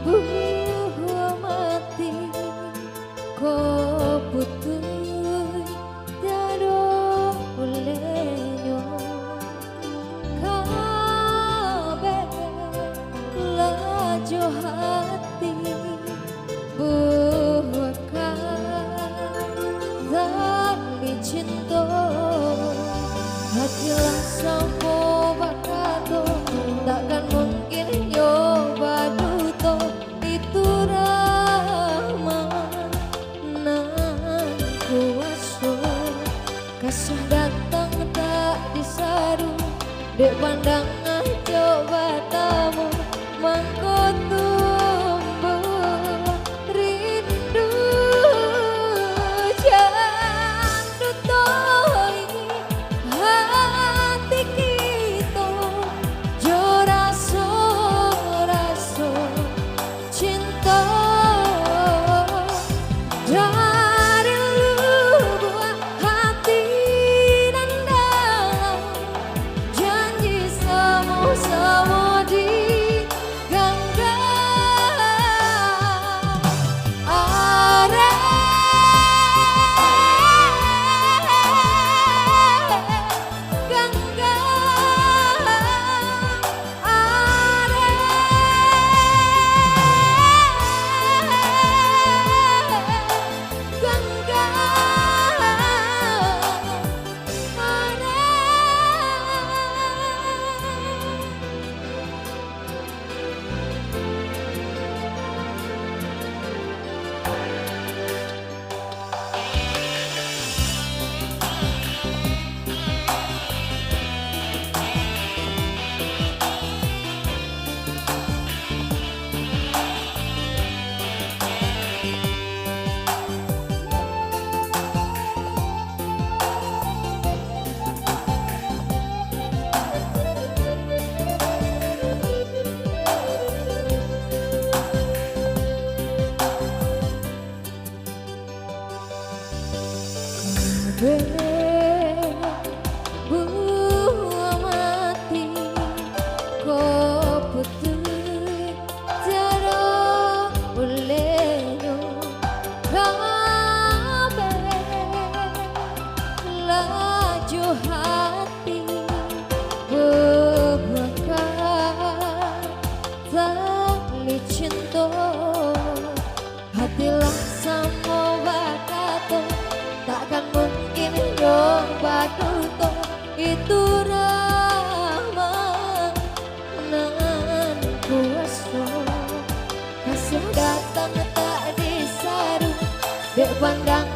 buah mati kau putui tiada olehnya kabe laju hati buah kami cinta hati langsung bakato takkan mungkin nyoba duto itu ramah nan kuasa kasih datang tak disaru dek pandangan coba tamu mangko tumbuh rindu jandu toi hati kita jo raso cinta dari lubuk hati dan dalam janji sama-sama di buah mati kau putui tiada olehnya kabe laju hati berbakar tali cinta hatilah sama bakato takkan mungkin nyoba duto itu ramah nan kuasa kasih datang tak disaru dek pandang